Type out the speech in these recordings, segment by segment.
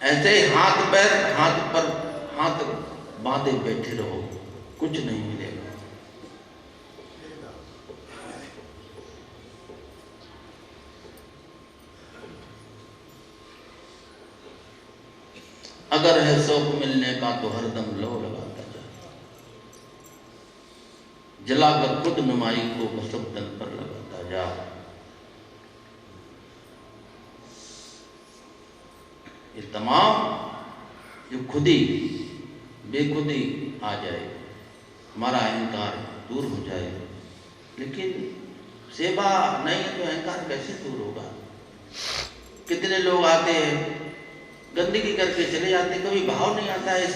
ऐसे ही हाथ पैर हाथ पर हाथ बांधे बैठे रहो, कुछ नहीं मिलेगा। अगर है शौक मिलने का तो हरदम लो लगाता जा, जलाकर खुद नुमाई को कसम तन पर लगाता जा। ये तमाम जो खुदी बेखुदी आ जाए, हमारा अहंकार दूर हो जाए। लेकिन सेवा नहीं तो अहंकार कैसे दूर होगा? कितने लोग आते हैं गंदगी करके चले जाते, कभी भाव नहीं आता है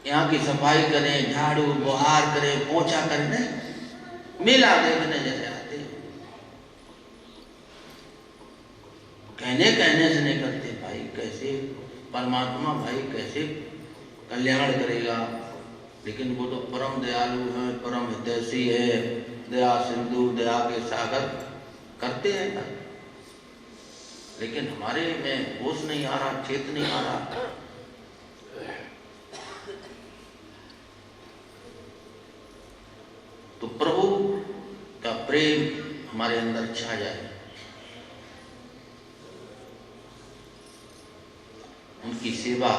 यहाँ की सफाई करें, झाड़ू बुहार करें, पोछा करें, नहीं, मेला देखने जैसे आते हैं। कहने से नहीं करते भाई कैसे परमात्मा भाई कैसे कल्याण करेगा। लेकिन वो तो परम दयालु है, परम हितैषी है, दया सिंधु दया के सागर करते हैं ना। लेकिन हमारे में होश नहीं आ रहा, चेत नहीं आ रहा। तो प्रभु का प्रेम हमारे अंदर छा जाए, उनकी सेवा।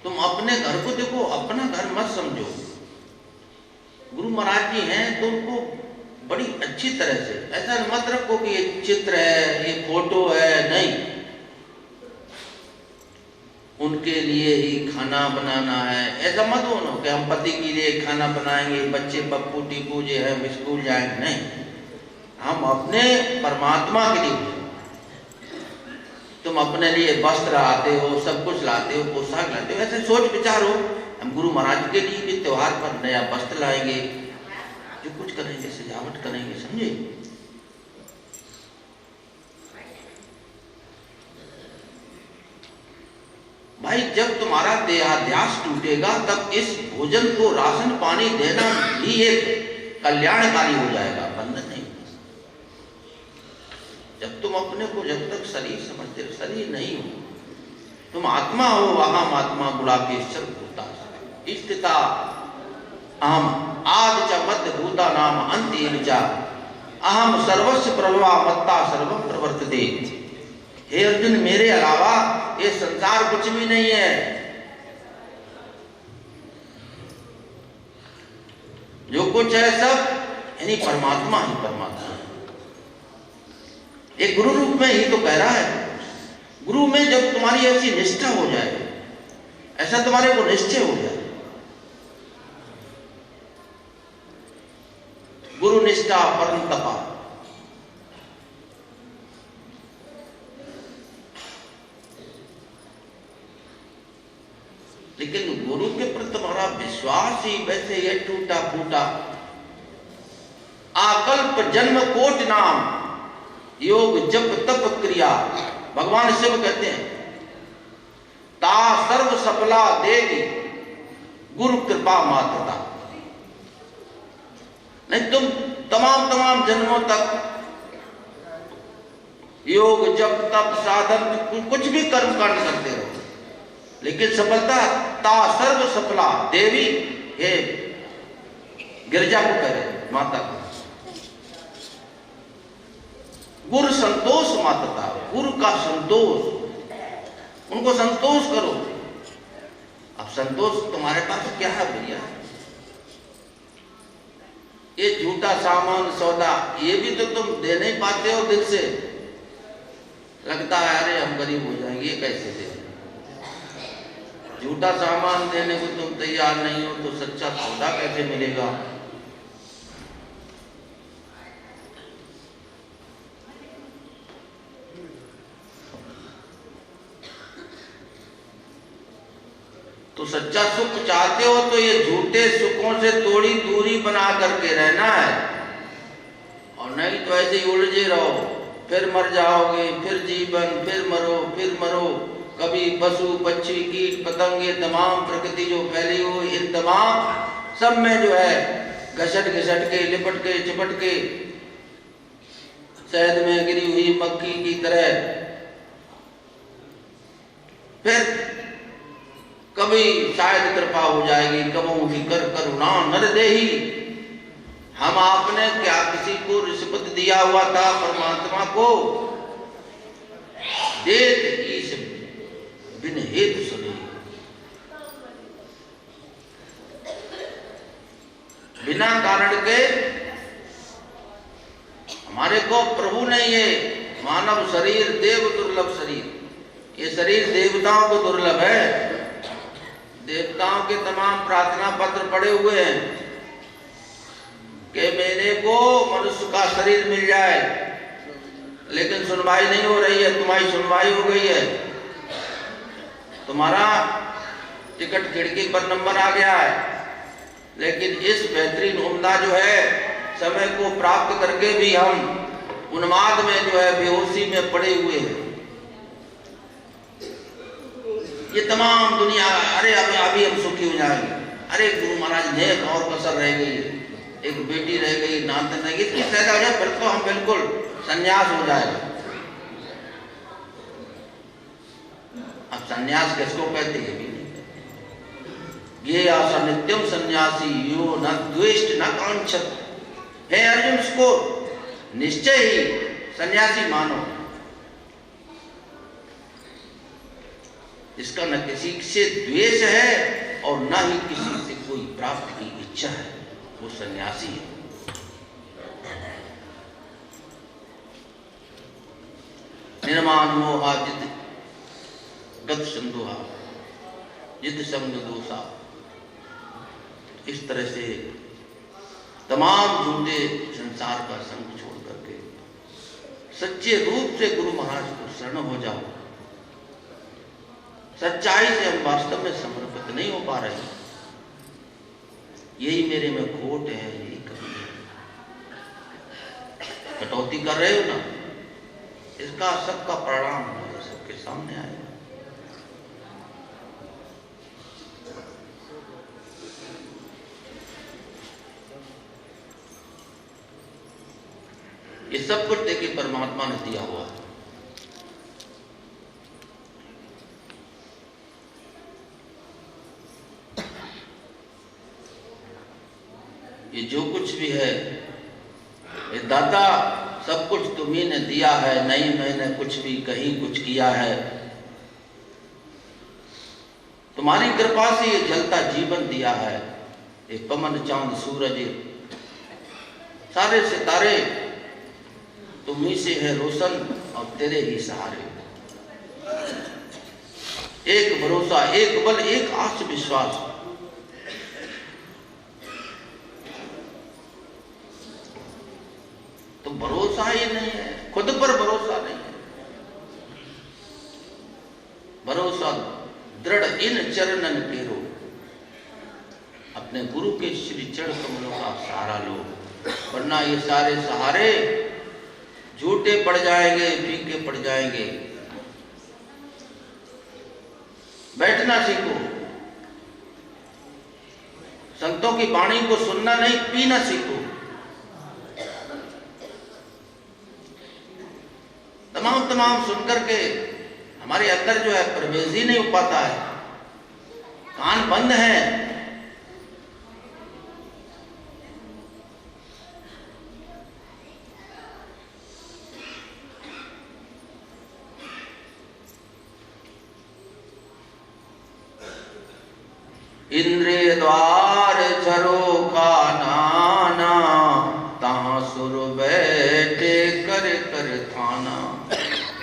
तुम अपने घर को देखो, अपना घर मत समझो। गुरु महाराज जी हैं तो उनको बड़ी अच्छी तरह से ऐसा मत रखो कि ये चित्र है, ये फोटो है, नहीं। उनके लिए ही खाना बनाना है, ऐसा मत बोलो कि हम पति के लिए खाना बनाएंगे, बच्चे पप्पू टीपू जो है स्कूल जाएंगे, नहीं। हम अपने परमात्मा के लिए, तुम अपने लिए वस्त्र लाते हो, सब कुछ लाते हो, पोशाक लाते हो, ऐसे सोच विचार हो। हम गुरु महाराज के लिए भी त्योहार पर नया वस्त्र लाएंगे, जो कुछ करेंगे, सजावट करेंगे, समझे? भाई जब तुम्हारा देहाध्यास टूटेगा तब इस भोजन को राशन पानी देना भी एक कल्याणकारी हो जाएगा, बंधन नहीं। जब तुम अपने को जब तक शरीर समझते हो, शरीर नहीं हो, तुम आत्मा हो, वहां आत्मा गुणाकेश्वर भूता स्थिता अहम आदि च मध्य भूता नाम अंत एव च अहम सर्वस्व प्रभवा मत्ता सर्वम प्रवर्तते। हे अर्जुन, मेरे अलावा ये संसार कुछ भी नहीं है। जो कुछ है सब यानी परमात्मा ही परमात्मा है। एक गुरु रूप में ही तो कह रहा है। गुरु में जब तुम्हारी ऐसी निष्ठा हो जाए, ऐसा तुम्हारे को निश्चय हो जाए, गुरु निष्ठा परम तपा, लेकिन गुरु के प्रति तुम्हारा विश्वास ही वैसे ये टूटा फूटा। आकल्प जन्म कोट नाम योग जप तप क्रिया, भगवान शिव कहते हैं, ता सर्व सफला देगी गुरु कृपा मात्रता। नहीं, तुम तमाम जन्मों तक योग जप तप साधन कुछ भी कर्म कांड करते रहो, लेकिन सफलता ता सर्व सफला देवी, हे गिरजा को कह रहे, माता को। गुरु संतोष मात्रता, गुरु का संतोष, उनको संतोष करो। अब संतोष तुम्हारे पास क्या है भैया? ये झूठा सामान सौदा, ये भी तो तुम दे नहीं पाते हो दिल से। लगता है अरे हम गरीब हो जाएंगे, ये कैसे दे? झूठा सामान देने को तुम तैयार नहीं हो तो सच्चा सौदा कैसे मिलेगा? तो सच्चा सुख चाहते हो तो ये झूठे सुखों से थोड़ी दूरी बना करके रहना है, और नहीं तो ऐसे ही उलझे रहो, फिर मर जाओगे, फिर जीवन, फिर मरो। कभी पशु पक्षी कीट पतंगे तमाम प्रकृति जो फैली हो, इन तमाम सब में जो है घसट के लिपट के चिपट के शहद में गिरी हुई मक्खी की तरह फिर कभी शायद कृपा हो जाएगी, कबहू ही कर करुणा नर देही। हम आपने क्या किसी को रिश्वत दिया हुआ था परमात्मा को? देत ईश बिन हेतु सुने, बिना कारण के हमारे को प्रभु ने ये मानव शरीर, देव दुर्लभ शरीर, ये शरीर देवताओं को दुर्लभ है। देवताओं के तमाम प्रार्थना पत्र पड़े हुए हैं कि मेरे को मनुष्य का शरीर मिल जाए, लेकिन सुनवाई नहीं हो रही है। तुम्हारी सुनवाई हो गई है, तुम्हारा टिकट खिड़की पर नंबर आ गया है, लेकिन इस बेहतरीन उम्दा जो है समय को प्राप्त करके भी हम उन्माद में जो है बेहोशी में पड़े हुए हैं। ये तमाम दुनिया, अरे अभी हम सुखी हो जाएंगे, अरे गुरु महाराज ने एक और कसर रह गई, एक बेटी रह गई, नातन रह गई, इतनी पैदा हो जाए फिर तो हम बिल्कुल संन्यास हो जाएगा। अब संन्यास किसको कहते हैं भी नहीं। ये आशा नित्यम सन्यासी यो न द्वेष्ट न कांक्षत। हे अर्जुन, इसको निश्चय ही सन्यासी मानो, इसका न किसी से द्वेष है और न ही किसी से कोई प्राप्त की इच्छा है, वो सन्यासी है। निर्माण मोहा जित गत संदोहा जित संग दोषा, इस तरह से तमाम झूठे संसार का संग छोड़ करके सच्चे रूप से गुरु महाराज को शरण हो जाओ। सच्चाई से हम वास्तव में समर्पित नहीं हो पा रहे, यही मेरे में खोट है, यही कमी है। कटौती कर रहे हो ना, इसका सबका परिणाम सबके सामने आएगा। ये सब कुछ देखिए परमात्मा ने दिया हुआ है। ये जो कुछ भी है, ये दाता सब कुछ तुम्ही ने दिया है, नहीं मैंने कुछ भी कहीं कुछ किया है। तुम्हारी कृपा से ये जलता जीवन दिया है। ये पवन चांद सूरज सारे सितारे तुम्ही से है रोशन और तेरे ही सहारे। एक भरोसा, एक बल, एक आस विश्वास। तो भरोसा ही नहीं है, खुद पर भरोसा नहीं है। भरोसा दृढ़ इन चरणन केरो, अपने गुरु के श्री चरण कमलों का सहारा लो, वरना ये सारे सहारे झूठे पड़ जाएंगे, फीके पड़ जाएंगे। बैठना सीखो, संतों की वाणी को सुनना नहीं, पीना सीखो। तमाम सुन करके हमारे अंदर जो है प्रवेश ही नहीं हो पाता है, कान बंद है। इंद्रिय द्वार झरोखा नाना, तहाँ सुर बैठे कर कर थाना।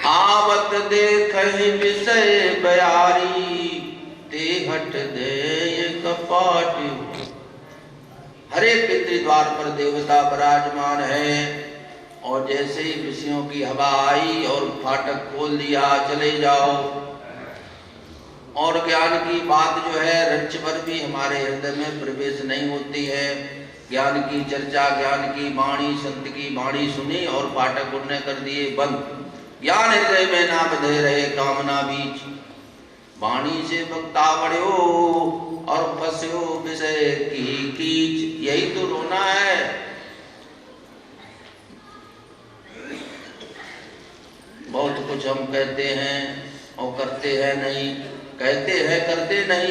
आवत देख विषय बयारी, ते हट दे कपाट। हर एक इंद्रिय द्वार पर देवता विराजमान है, और जैसे ही विषयों की हवा आई और फाटक खोल दिया, चले जाओ। और ज्ञान की बात जो है रंच भर भी हमारे हृदय में प्रवेश नहीं होती है। ज्ञान की चर्चा, ज्ञान की वाणी, संत की वाणी सुनी और फाटक उन्होंने कर दिए बंद। ज्ञान हृदय में ना बधे रहे कामना बीच, वाणी से वक्ता बढ़्यो और फंस्यो विषय की कीच। यही तो रोना है। बहुत कुछ हम कहते हैं, और करते हैं नहीं, कहते हैं करते नहीं।